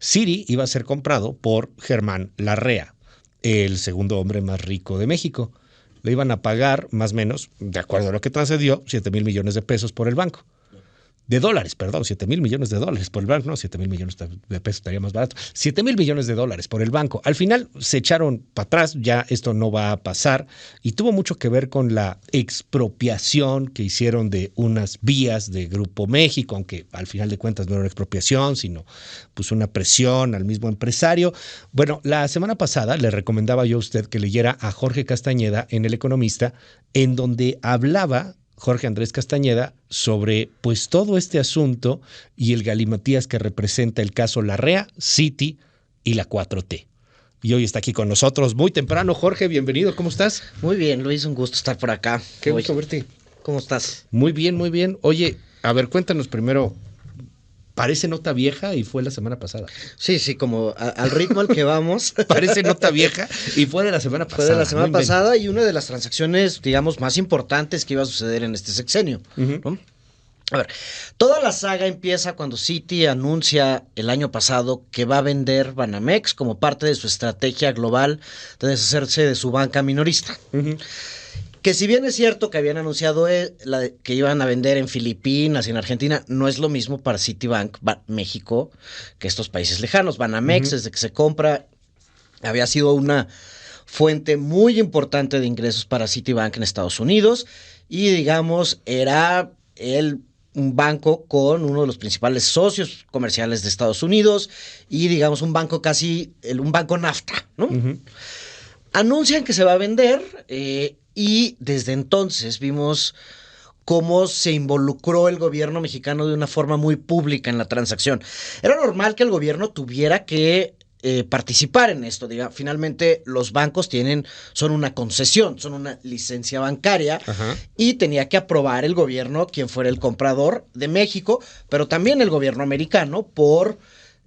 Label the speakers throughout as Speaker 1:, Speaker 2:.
Speaker 1: Citi iba a ser comprado por Germán Larrea, el segundo hombre más rico de México. Le iban a pagar, más o menos, de acuerdo a lo que transcedió, 7,000 millones de pesos por el banco. De dólares, perdón, 7,000 millones de dólares por el banco. No, 7,000 millones de pesos estaría más barato. 7,000 millones de dólares por el banco. Al final se echaron para atrás, ya esto no va a pasar. Y tuvo mucho que ver con la expropiación que hicieron de unas vías de Grupo México, aunque al final de cuentas no era una expropiación, sino pues una presión al mismo empresario. Bueno, la semana pasada le recomendaba yo a usted que leyera a Jorge Castañeda en El Economista, en donde hablaba Jorge Andrés Castañeda sobre pues todo este asunto y el galimatías que representa el caso Larrea, Citi y la 4T. Y hoy está aquí con nosotros muy temprano. Jorge, bienvenido, ¿cómo estás?
Speaker 2: Muy bien, Luis, un gusto estar por acá.
Speaker 1: Qué gusto verte.
Speaker 2: ¿Cómo estás?
Speaker 1: Muy bien, muy bien. Oye, a ver, cuéntanos primero. Parece nota vieja y fue la semana pasada.
Speaker 2: Sí, como al ritmo al que vamos.
Speaker 1: Parece nota vieja y fue de la semana pasada.
Speaker 2: Fue de la semana pasada y una de las transacciones, digamos, más importantes que iba a suceder en este sexenio, ¿no? A ver, toda la saga empieza cuando Citi anuncia el año pasado que va a vender Banamex como parte de su estrategia global de deshacerse de su banca minorista. Que si bien es cierto que habían anunciado que iban a vender en Filipinas y en Argentina, no es lo mismo para Citibank, México, que estos países lejanos. Banamex, desde que se compra, había sido una fuente muy importante de ingresos para Citibank en Estados Unidos y, digamos, era un banco con uno de los principales socios comerciales de Estados Unidos y, digamos, un banco un banco NAFTA, ¿no? Anuncian que se va a vender y desde entonces vimos cómo se involucró el gobierno mexicano de una forma muy pública en la transacción. Era normal que el gobierno tuviera que participar en esto. Finalmente los bancos son una concesión, son una licencia bancaria. Ajá. Y tenía que aprobar el gobierno quien fuera el comprador de México, pero también el gobierno americano por,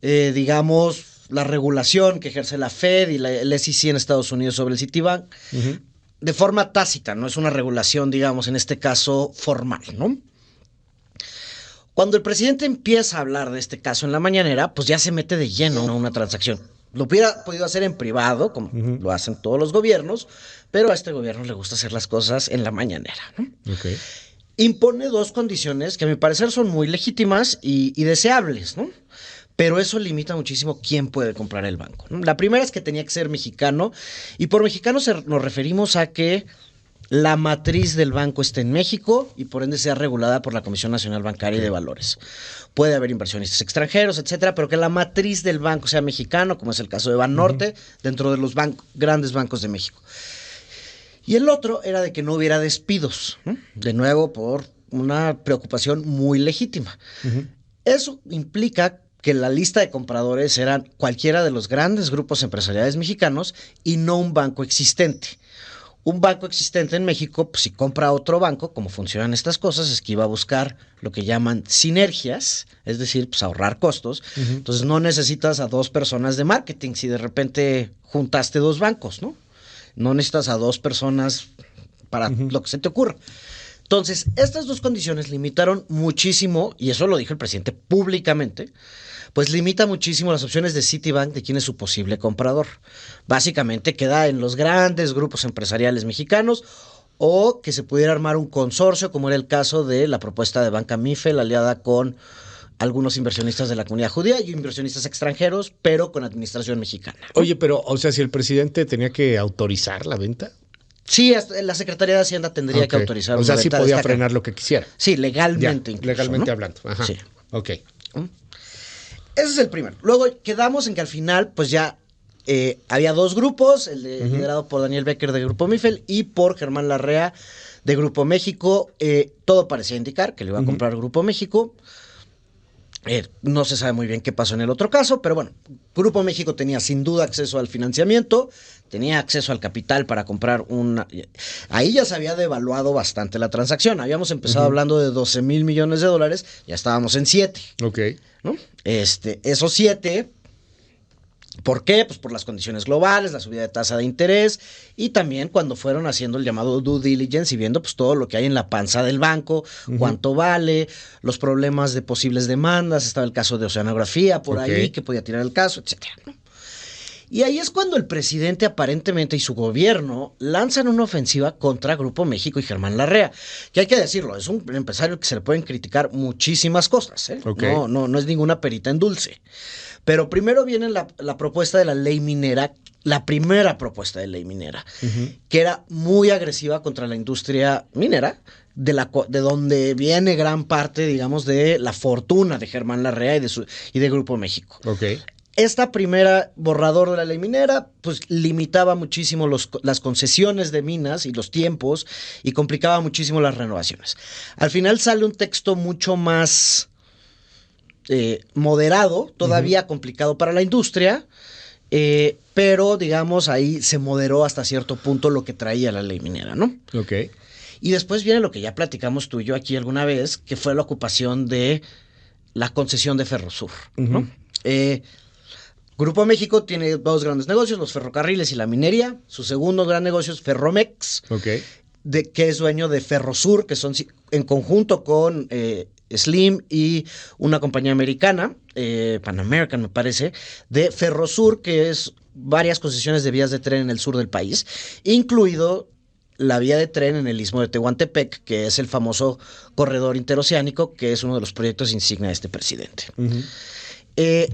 Speaker 2: digamos, la regulación que ejerce la Fed y el SEC en Estados Unidos sobre el Citibank, de forma tácita, no es una regulación, digamos, en este caso formal, ¿no? Cuando el presidente empieza a hablar de este caso en la mañanera, pues ya se mete de lleno a una transacción. Lo hubiera podido hacer en privado, como lo hacen todos los gobiernos, pero a este gobierno le gusta hacer las cosas en la mañanera, ¿no? Okay. Impone dos condiciones que a mi parecer son muy legítimas y deseables, ¿no? Pero eso limita muchísimo quién puede comprar el banco, ¿no? La primera es que tenía que ser mexicano, y por mexicano nos referimos a que la matriz del banco esté en México y por ende sea regulada por la Comisión Nacional Bancaria y de Valores. Puede haber inversionistas extranjeros, etcétera, pero que la matriz del banco sea mexicano, como es el caso de Banorte, dentro de los grandes bancos de México. Y el otro era de que no hubiera despidos, ¿no? De nuevo, por una preocupación muy legítima. Eso implica que la lista de compradores eran cualquiera de los grandes grupos empresariales mexicanos y no un banco existente. Un banco existente en México, pues si compra otro banco, como funcionan estas cosas, es que iba a buscar lo que llaman sinergias, es decir, pues ahorrar costos. Entonces no necesitas a dos personas de marketing si de repente juntaste dos bancos, ¿no? No necesitas a dos personas para lo que se te ocurra. Entonces, estas dos condiciones limitaron muchísimo, y eso lo dijo el presidente públicamente, pues limita muchísimo las opciones de Citibank de quién es su posible comprador. Básicamente queda en los grandes grupos empresariales mexicanos o que se pudiera armar un consorcio, como era el caso de la propuesta de Banca Mifel, aliada con algunos inversionistas de la comunidad judía y inversionistas extranjeros, pero con administración mexicana, ¿no?
Speaker 1: Oye, pero, o sea, si el presidente tenía que autorizar la venta.
Speaker 2: Sí, la Secretaría de Hacienda tendría que autorizar.
Speaker 1: O sea, sí podía frenar lo que quisiera.
Speaker 2: Sí, legalmente
Speaker 1: incluso, legalmente, ¿no? Hablando. Ajá.
Speaker 2: Sí.
Speaker 1: Ok.
Speaker 2: Ese es el primero. Luego quedamos en que al final, pues ya había dos grupos, liderado por Daniel Becker de Grupo Mifel y por Germán Larrea de Grupo México. Todo parecía indicar que le iba a comprar Grupo México. No se sabe muy bien qué pasó en el otro caso, pero bueno, Grupo México tenía sin duda acceso al financiamiento, tenía acceso al capital para comprar Ahí ya se había devaluado bastante la transacción. Habíamos empezado hablando de 12,000 millones de dólares, ya estábamos en 7.
Speaker 1: Ok.
Speaker 2: ¿No? Esos 7, ¿Por qué? Pues por las condiciones globales, la subida de tasa de interés y también cuando fueron haciendo el llamado due diligence y viendo pues todo lo que hay en la panza del banco, cuánto vale, los problemas de posibles demandas, estaba el caso de Oceanografía por ahí que podía tirar el caso, etcétera, ¿no? Y ahí es cuando el presidente aparentemente y su gobierno lanzan una ofensiva contra Grupo México y Germán Larrea, que hay que decirlo, es un empresario que se le pueden criticar muchísimas cosas, ¿eh? No es ninguna perita en dulce. Pero primero viene la propuesta de la ley minera, la primera propuesta de ley minera, que era muy agresiva contra la industria minera, de donde viene gran parte, digamos, de la fortuna de Germán Larrea y de Grupo México. Esta primera borrador de la ley minera, pues limitaba muchísimo las concesiones de minas y los tiempos y complicaba muchísimo las renovaciones. Al final sale un texto mucho más moderado, todavía complicado para la industria, pero digamos ahí se moderó hasta cierto punto lo que traía la ley minera, ¿no? Y después viene lo que ya platicamos tú y yo aquí alguna vez, que fue la ocupación de la concesión de Ferrosur, ¿no? Grupo México tiene dos grandes negocios, los ferrocarriles y la minería. Su segundo gran negocio es Ferromex, que es dueño de Ferrosur, que son en conjunto con Slim y una compañía americana, Pan American me parece, de Ferrosur, que es varias concesiones de vías de tren en el sur del país, incluido la vía de tren en el istmo de Tehuantepec, que es el famoso corredor interoceánico, que es uno de los proyectos insignia de este presidente.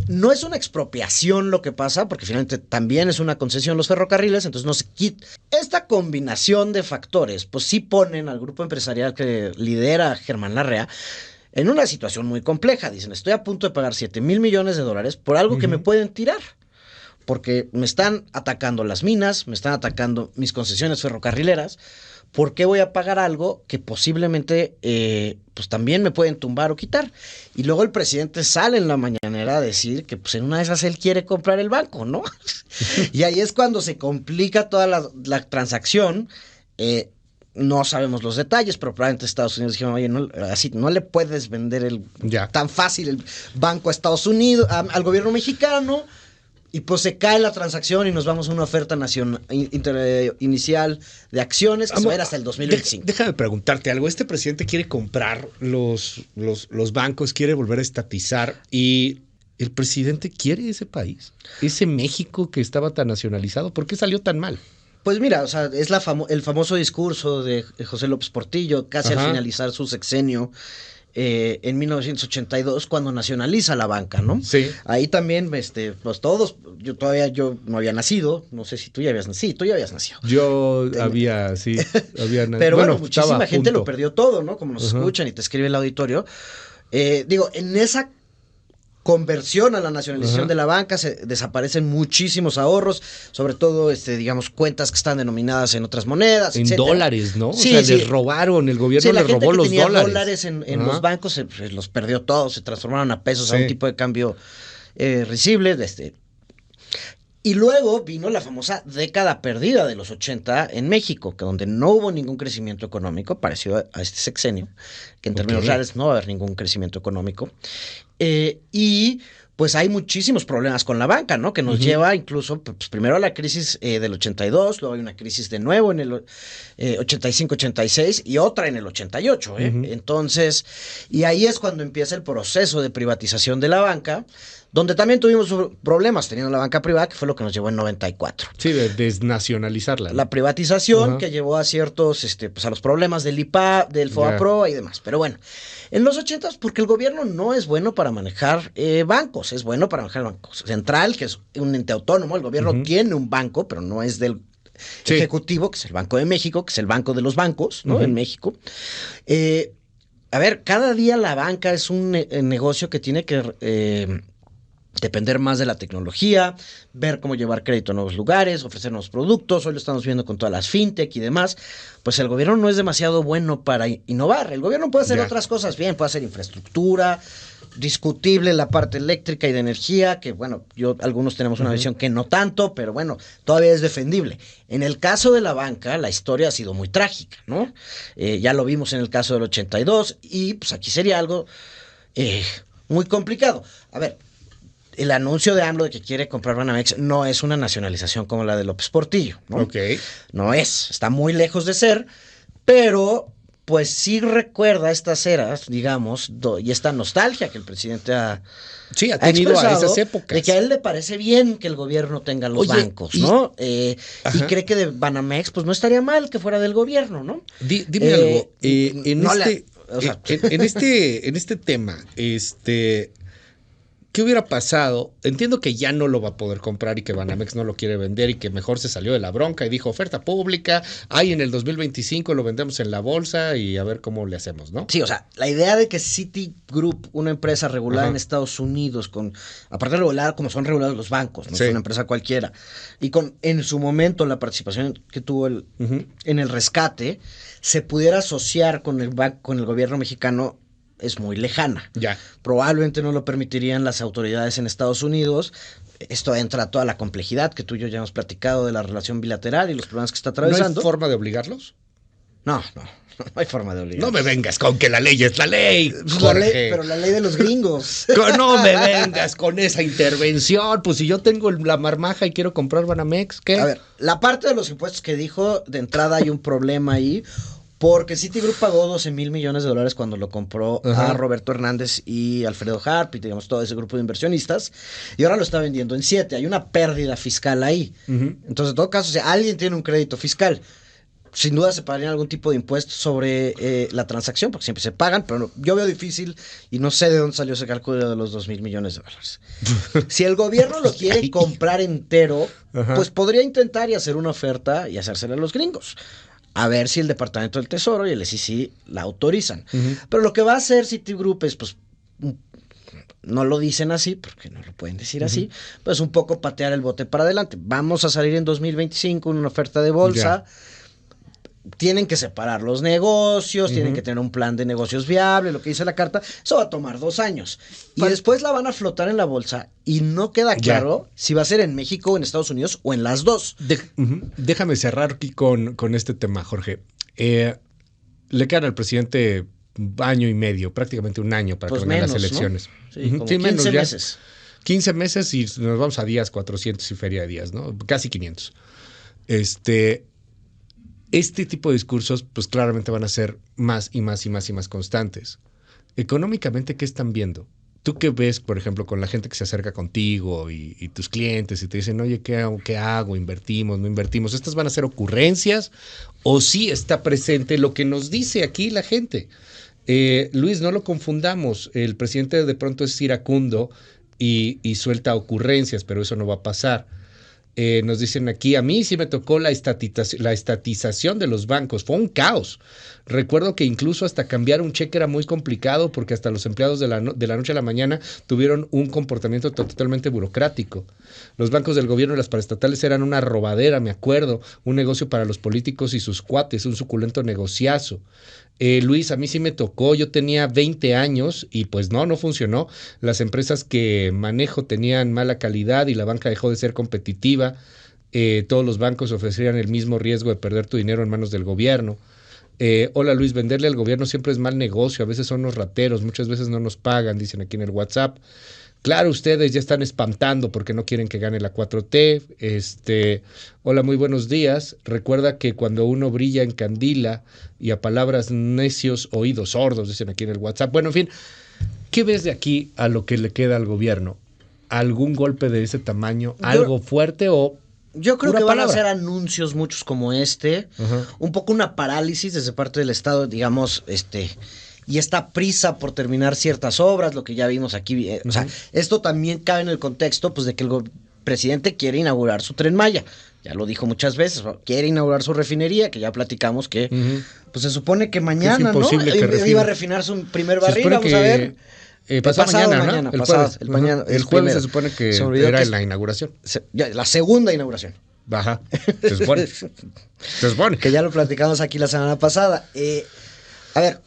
Speaker 2: No es una expropiación lo que pasa, porque finalmente también es una concesión los ferrocarriles, entonces no se quita. Esta combinación de factores, pues sí ponen al grupo empresarial que lidera Germán Larrea en una situación muy compleja. Dicen, estoy a punto de pagar $7,000 millones por algo que me pueden tirar, porque me están atacando las minas, me están atacando mis concesiones ferrocarrileras. ¿Por qué voy a pagar algo que posiblemente pues también me pueden tumbar o quitar? Y luego el presidente sale en la mañanera a decir que pues en una de esas él quiere comprar el banco, ¿no? Y ahí es cuando se complica toda la transacción. No sabemos los detalles, pero probablemente Estados Unidos dijeron, oye, así no le puedes vender tan fácil el banco a Estados Unidos, al gobierno mexicano. Y pues se cae la transacción y nos vamos a una oferta inicial de acciones que se va a ir hasta el 2025.
Speaker 1: Déjame preguntarte algo. Este presidente quiere comprar los bancos, quiere volver a estatizar y ¿el presidente quiere ese país? ¿Ese México que estaba tan nacionalizado? ¿Por qué salió tan mal?
Speaker 2: Pues mira, o sea, es el famoso discurso de José López Portillo, casi al finalizar su sexenio, en 1982, cuando nacionaliza la banca, ¿no?
Speaker 1: Sí.
Speaker 2: Ahí también, pues todos, yo no había nacido, no sé si tú ya habías nacido. Sí, tú ya habías nacido.
Speaker 1: Yo había nacido.
Speaker 2: Pero bueno, muchísima gente lo perdió todo, ¿no? Como nos escuchan y te escribe el auditorio. En esa conversión a la nacionalización de la banca se desaparecen muchísimos ahorros, sobre todo digamos cuentas que están denominadas en otras monedas,
Speaker 1: en
Speaker 2: etcétera.
Speaker 1: Dólares, ¿no?
Speaker 2: Sí,
Speaker 1: o sea, les robaron, el gobierno les robó los
Speaker 2: tenía
Speaker 1: dólares
Speaker 2: en los bancos, pues, los perdió todos, se transformaron a pesos, a un tipo de cambio risible. Y luego vino la famosa década perdida de los 80 en México, que donde no hubo ningún crecimiento económico, parecido a este sexenio, que en términos reales no va a haber ningún crecimiento económico. Y pues hay muchísimos problemas con la banca, ¿no? Que nos lleva incluso, pues, primero a la crisis del 82, luego hay una crisis de nuevo en el 85-86 y otra en el 88, Entonces, y ahí es cuando empieza el proceso de privatización de la banca, donde también tuvimos problemas teniendo la banca privada, que fue lo que nos llevó en 94.
Speaker 1: Sí, de desnacionalizarla, ¿no?
Speaker 2: La privatización que llevó a ciertos, pues a los problemas del IPA, del FOBAPROA y demás. Pero bueno, en los 80, porque el gobierno no es bueno para manejar bancos, es bueno para manejar bancos. Central, que es un ente autónomo, el gobierno tiene un banco, pero no es del Ejecutivo, que es el Banco de México, que es el banco de los bancos, ¿no? En México. A ver, cada día la banca es un negocio que tiene que depender más de la tecnología, ver cómo llevar crédito a nuevos lugares, ofrecer nuevos productos. Hoy lo estamos viendo con todas las fintech y demás. Pues el gobierno no es demasiado bueno para innovar. El gobierno puede hacer otras cosas bien, puede hacer infraestructura, discutible la parte eléctrica y de energía, que bueno, algunos tenemos una visión que no tanto, pero bueno, todavía es defendible. En el caso de la banca, la historia ha sido muy trágica, ¿no? Ya lo vimos en el caso del 82 y pues aquí sería algo muy complicado. A ver, el anuncio de AMLO de que quiere comprar Banamex no es una nacionalización como la de López Portillo, ¿no?
Speaker 1: Ok.
Speaker 2: No es, está muy lejos de ser, pero pues sí recuerda estas eras, digamos, y esta nostalgia que el presidente ha
Speaker 1: tenido a esas
Speaker 2: expresado,
Speaker 1: épocas.
Speaker 2: de que a él le parece bien que el gobierno tenga los bancos, ¿no? Y cree que de Banamex, pues no estaría mal que fuera del gobierno, ¿no?
Speaker 1: Dime algo, en este tema, ¿qué hubiera pasado? Entiendo que ya no lo va a poder comprar y que Banamex no lo quiere vender y que mejor se salió de la bronca y dijo oferta pública, ahí en el 2025 lo vendemos en la bolsa y a ver cómo le hacemos, ¿no?
Speaker 2: Sí, o sea, la idea de que Citigroup, una empresa regulada en Estados Unidos, aparte de regular como son regulados los bancos, no es una empresa cualquiera, y con en su momento la participación que tuvo en el rescate, se pudiera asociar con el gobierno mexicano, es muy lejana.
Speaker 1: Ya.
Speaker 2: Probablemente no lo permitirían las autoridades en Estados Unidos. Esto entra a toda la complejidad que tú y yo ya hemos platicado de la relación bilateral y los problemas que está atravesando.
Speaker 1: ¿No hay forma de obligarlos?
Speaker 2: No hay forma de obligarlos.
Speaker 1: No me vengas con que la ley es la ley, Jorge.
Speaker 2: Pero la ley de los gringos.
Speaker 1: No me vengas con esa intervención. Pues si yo tengo la marmaja y quiero comprar Banamex, ¿qué?
Speaker 2: A ver, la parte de los impuestos que dijo, de entrada hay un problema ahí. Porque Citigroup pagó 12 mil millones de dólares cuando lo compró a Roberto Hernández y Alfredo Harp y digamos todo ese grupo de inversionistas, y ahora lo está vendiendo en 7. Hay una pérdida fiscal ahí. Entonces, en todo caso, si alguien tiene un crédito fiscal, sin duda se pagarían algún tipo de impuesto sobre la transacción, porque siempre se pagan, pero yo veo difícil y no sé de dónde salió ese cálculo de los 2 mil millones de dólares. Si el gobierno lo quiere comprar entero, pues podría intentar y hacer una oferta y hacérsela a los gringos. A ver si el Departamento del Tesoro y el SEC la autorizan. Pero lo que va a hacer Citigroup es, pues, no lo dicen así, porque no lo pueden decir así, pues un poco patear el bote para adelante. Vamos a salir en 2025 en una oferta de bolsa. Tienen que separar los negocios, tienen que tener un plan de negocios viable, lo que dice la carta. Eso va a tomar 2 años. Y después la van a flotar en la bolsa y no queda claro si va a ser en México, en Estados Unidos o en las dos.
Speaker 1: Déjame cerrar aquí con este tema, Jorge. Le quedan al presidente año y medio, prácticamente un año para
Speaker 2: pues
Speaker 1: que vengan
Speaker 2: menos,
Speaker 1: las elecciones.
Speaker 2: ¿no? Sí, como 15 meses.
Speaker 1: 15 meses y nos vamos a días 400 y feria de días, ¿no? Casi 500. Este tipo de discursos, pues claramente van a ser más y más y más y más constantes. Económicamente, ¿qué están viendo? ¿Tú qué ves, por ejemplo, con la gente que se acerca contigo y tus clientes y te dicen, oye, ¿qué hago? ¿Invertimos? ¿No invertimos? ¿Estas van a ser ocurrencias o sí está presente lo que nos dice aquí la gente? Luis, no lo confundamos. El presidente de pronto es iracundo y suelta ocurrencias, pero eso no va a pasar. Nos dicen aquí, a mí sí me tocó la estatización de los bancos, fue un caos. Recuerdo que incluso hasta cambiar un cheque era muy complicado porque hasta los empleados de la noche a la mañana tuvieron un comportamiento totalmente burocrático. Los bancos del gobierno y las paraestatales eran una robadera, me acuerdo, un negocio para los políticos y sus cuates, un suculento negociazo. Luis, a mí sí me tocó, yo tenía 20 años y pues no funcionó. Las empresas que manejo tenían mala calidad y la banca dejó de ser competitiva. Todos los bancos ofrecían el mismo riesgo de perder tu dinero en manos del gobierno. Hola Luis, venderle al gobierno siempre es mal negocio, a veces son los rateros, muchas veces no nos pagan, dicen aquí en el WhatsApp. Claro, ustedes ya están espantando porque no quieren que gane la 4T. Hola, muy buenos días. Recuerda que cuando uno brilla en candila y a palabras necios, oídos sordos, dicen aquí en el WhatsApp. Bueno, en fin, ¿qué ves de aquí a lo que le queda al gobierno? ¿Algún golpe de ese tamaño? ¿Algo fuerte o...?
Speaker 2: Yo creo que van a hacer anuncios muchos como un poco una parálisis desde parte del Estado, digamos, y esta prisa por terminar ciertas obras, lo que ya vimos aquí. O sea, esto también cabe en el contexto pues de que el presidente quiere inaugurar su Tren Maya. Ya lo dijo muchas veces, quiere inaugurar su refinería, que ya platicamos que pues se supone que mañana, ¿no? Iba a refinar su primer barril, vamos a ver.
Speaker 1: Pasado mañana, ¿no? El jueves se supone que era la inauguración.
Speaker 2: La segunda inauguración.
Speaker 1: Ajá, se supone.
Speaker 2: Que ya lo platicamos aquí la semana pasada. A ver,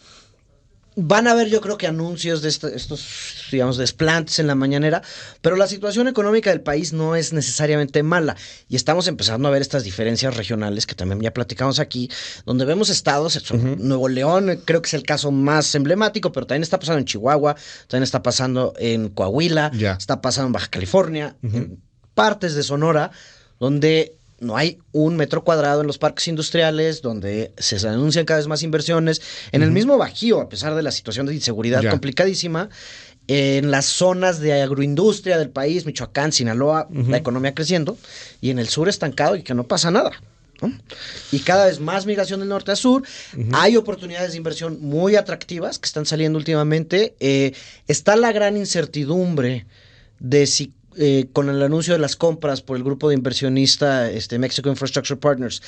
Speaker 2: Van a haber, yo creo que anuncios de estos, digamos, desplantes en la mañanera, pero la situación económica del país no es necesariamente mala. Y estamos empezando a ver estas diferencias regionales que también ya platicamos aquí, donde vemos estados, Nuevo León creo que es el caso más emblemático, pero también está pasando en Chihuahua, también está pasando en Coahuila, está pasando en Baja California, en partes de Sonora, donde no hay un metro cuadrado en los parques industriales, donde se anuncian cada vez más inversiones. En el mismo Bajío, a pesar de la situación de inseguridad complicadísima, en las zonas de agroindustria del país, Michoacán, Sinaloa, la economía creciendo, y en el sur estancado y que no pasa nada, ¿no? Y cada vez más migración del norte a sur. Hay oportunidades de inversión muy atractivas que están saliendo últimamente. Está la gran incertidumbre de si con el anuncio de las compras por el grupo de inversionista Mexico Infrastructure Partners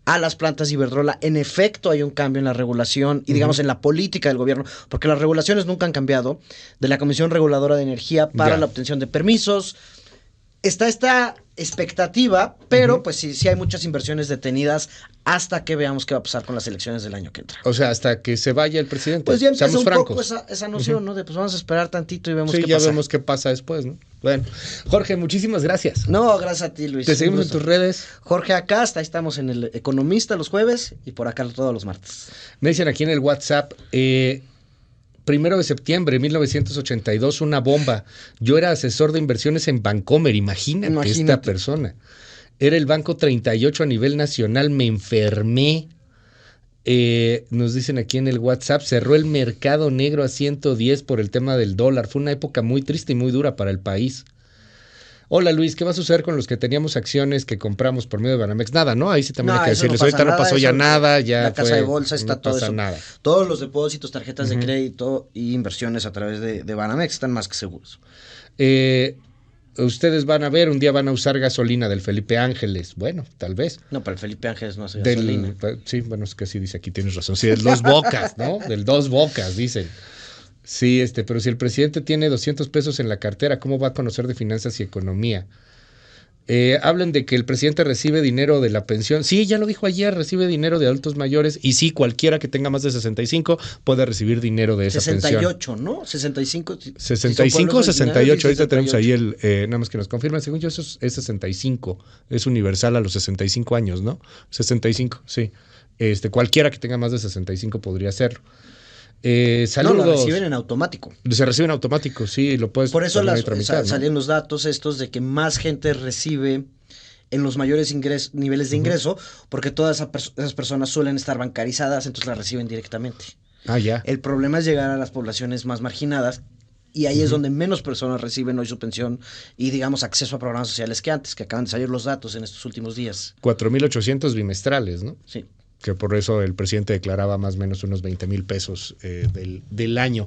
Speaker 2: a las plantas de Iberdrola, en efecto hay un cambio en la regulación y digamos en la política del gobierno, porque las regulaciones nunca han cambiado, de la Comisión Reguladora de Energía para la obtención de permisos. Está esta expectativa, pero pues sí hay muchas inversiones detenidas hasta que veamos qué va a pasar con las elecciones del año que entra.
Speaker 1: O sea, hasta que se vaya el presidente.
Speaker 2: Pues ya empieza un poco esa noción, ¿no? De pues vamos a esperar tantito y vemos qué pasa.
Speaker 1: Sí, ya vemos qué pasa después, ¿no? Bueno, Jorge, muchísimas gracias.
Speaker 2: No, gracias a ti, Luis.
Speaker 1: Te seguimos en tus redes.
Speaker 2: Jorge Acasta, ahí estamos en El Economista los jueves y por acá todos los martes. Me
Speaker 1: dicen aquí en el WhatsApp, 1 de septiembre de 1982, una bomba. Yo era asesor de inversiones en Bancomer, imagínate. Esta persona. Era el banco 38 a nivel nacional, me enfermé. Nos dicen aquí en el WhatsApp, cerró el mercado negro a 110 por el tema del dólar. Fue una época muy triste y muy dura para el país. Hola Luis, ¿qué va a suceder con los que teníamos acciones que compramos por medio de Banamex? Nada, ¿no? Ahí sí también hay que decirles, ahorita no pasó ya nada, ya
Speaker 2: la casa de bolsa está
Speaker 1: no
Speaker 2: todo
Speaker 1: pasa
Speaker 2: eso.
Speaker 1: Nada.
Speaker 2: Todos los depósitos, tarjetas de crédito y inversiones a través de Banamex están más que seguros.
Speaker 1: Ustedes van a ver, un día van a usar gasolina del Felipe Ángeles. Bueno, tal vez.
Speaker 2: No, pero el Felipe Ángeles no hace gasolina.
Speaker 1: Sí, bueno, es que sí dice aquí, tienes razón. Sí, del Dos Bocas, ¿no? Del Dos Bocas, dicen. Sí, pero si el presidente tiene 200 pesos en la cartera, ¿cómo va a conocer de finanzas y economía? Hablan de que el presidente recibe dinero de la pensión. Sí, ya lo dijo ayer, recibe dinero de adultos mayores. Y sí, cualquiera que tenga más de 65 puede recibir dinero de esa
Speaker 2: 68,
Speaker 1: pensión.
Speaker 2: ¿no? 65.
Speaker 1: 65 o 68. Ahorita tenemos ahí nada más que nos confirman. Según yo, eso es 65. Es universal a los 65 años, ¿no? 65, sí. Cualquiera que tenga más de 65 podría hacerlo. Saludos.
Speaker 2: No, lo reciben en automático.
Speaker 1: Se reciben en automático, sí, lo puedes.
Speaker 2: Por eso salen los datos estos de que más gente recibe en los mayores niveles de ingreso, porque todas esas personas suelen estar bancarizadas, entonces las reciben directamente.
Speaker 1: Ya.
Speaker 2: El problema es llegar a las poblaciones más marginadas y ahí es donde menos personas reciben hoy su pensión y, digamos, acceso a programas sociales que antes, que acaban de salir los datos en estos últimos días.
Speaker 1: 4,800 bimestrales, ¿no?
Speaker 2: Sí.
Speaker 1: Que por eso el presidente declaraba más o menos unos 20,000 pesos del año.